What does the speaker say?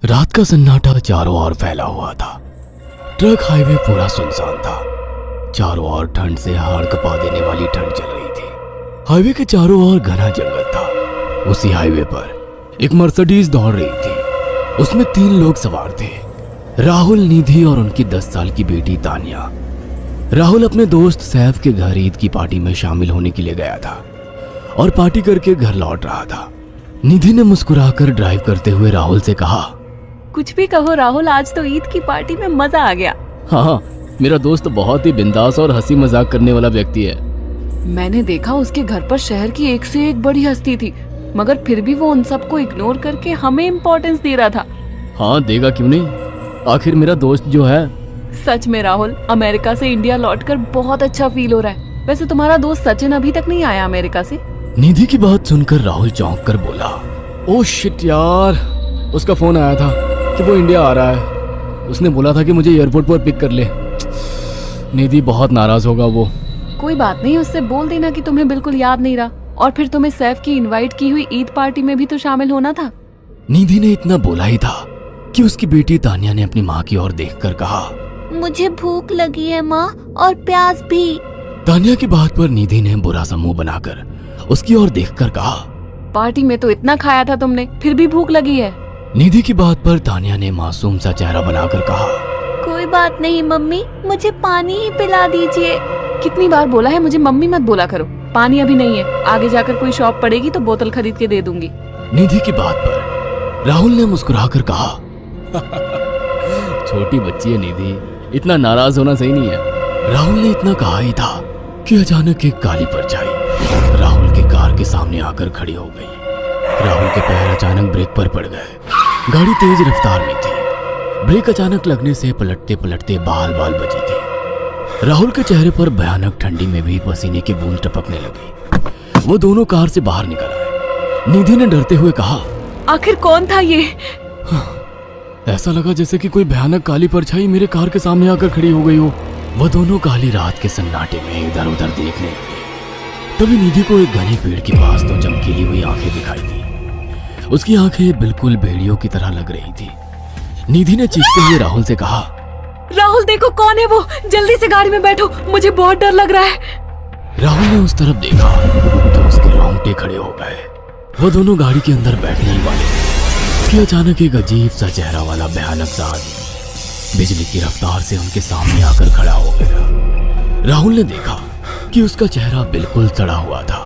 रात का सन्नाटा चारों ओर फैला हुआ था। ट्रक हाईवे पूरा सुनसान था। चारों ओर ठंड से हाड़ कपा देने वाली ठंड चल रही थी। हाईवे के चारों ओर घना जंगल था। उसी हाईवे पर एक मर्सिडीज दौड़ रही थी। उसमें 3 लोग सवार थे, राहुल, निधि और उनकी 10 साल की बेटी तानिया। राहुल अपने दोस्त सैफ के घर ईद की पार्टी में शामिल होने के लिए गया था और पार्टी करके घर लौट रहा था। निधि ने मुस्कुराकर ड्राइव करते हुए राहुल से कहा, कुछ भी कहो राहुल, आज तो ईद की पार्टी में मजा आ गया। हाँ, मेरा दोस्त बहुत ही बिंदास और हंसी मजाक करने वाला व्यक्ति है। मैंने देखा उसके घर पर शहर की एक से एक बड़ी हस्ती थी, मगर फिर भी वो उन सबको इग्नोर करके हमें इम्पोर्टेंस दे रहा था। हाँ, देगा क्यों नहीं, आखिर मेरा दोस्त जो है। सच में राहुल, अमेरिका से इंडिया लौटकर बहुत अच्छा फील हो रहा है। वैसे तुम्हारा दोस्त सचिन अभी तक नहीं आया अमेरिका से? निधि की बात सुनकर राहुल चौंक कर बोला, ओह शिट यार, उसका फोन आया था कि वो इंडिया आ रहा है। उसने बोला था कि मुझे एयरपोर्ट पर पिक कर ले। निधि बहुत नाराज होगा वो। कोई बात नहीं, उससे बोल देना कि तुम्हें बिल्कुल याद नहीं रहा, और फिर तुम्हें सैफ की इनवाइट की हुई ईद पार्टी में भी तो शामिल होना था। निधि ने इतना बोला ही था कि उसकी बेटी तानिया ने अपनी माँ की ओर देखकर कहा, मुझे भूख लगी है माँ, और प्यास भी। तानिया की बात पर निधि ने बुरा सा मुंह बनाकर उसकी ओर देखकर कहा, पार्टी में तो इतना खाया था तुमने, फिर भी भूख लगी है? निधि की बात पर तानिया ने मासूम सा चेहरा बनाकर कहा, कोई बात नहीं मम्मी, मुझे पानी ही पिला दीजिए। कितनी बार बोला है मुझे मम्मी मत बोला करो। पानी अभी नहीं है, आगे जाकर कोई शॉप पड़ेगी तो बोतल खरीद के दे दूंगी। निधि की बात पर राहुल ने मुस्कुराकर कहा, छोटी बच्ची है निधि, इतना नाराज होना सही नहीं है। राहुल ने इतना कहा ही था कि अचानक एक काली परछाई राहुल की कार के सामने आकर खड़ी हो गई। राहुल के पैर अचानक ब्रेक पर पड़ गए। गाड़ी तेज रफ्तार में थी। ब्रेक अचानक लगने से पलटते पलटते बाल बाल बची थी। राहुल के चेहरे पर भयानक ठंडी में भी पसीने की बूंद टपकने लगी। वो दोनों कार से बाहर निकल आए। निधि ने डरते हुए कहा, आखिर कौन था ये? ऐसा लगा जैसे कि कोई भयानक काली परछाई मेरे कार के सामने आकर खड़ी हो गई हो। वो दोनों काली रात के सन्नाटे में इधर उधर देखने लगे। तभी निधि को एक घने पेड़ के पास तो चमकीली हुई आंखें दिखाई दी। उसकी आंखें बिल्कुल भेड़ियों की तरह लग रही थी। निधि ने चीखते हुए राहुल से कहा, राहुल देखो कौन है वो, जल्दी से गाड़ी में बैठो, मुझे बहुत डर लग रहा है। राहुल ने उस तरफ देखा तो उसके रोंगटे खड़े हो गए। वो दोनों गाड़ी के अंदर बैठने ही वाले थे कि अचानक एक अजीब सा चेहरा वाला भयानक सा आदमी बिजली की रफ्तार से उनके सामने आकर खड़ा हो गया। राहुल ने देखा कि उसका चेहरा बिल्कुल सड़ा हुआ था।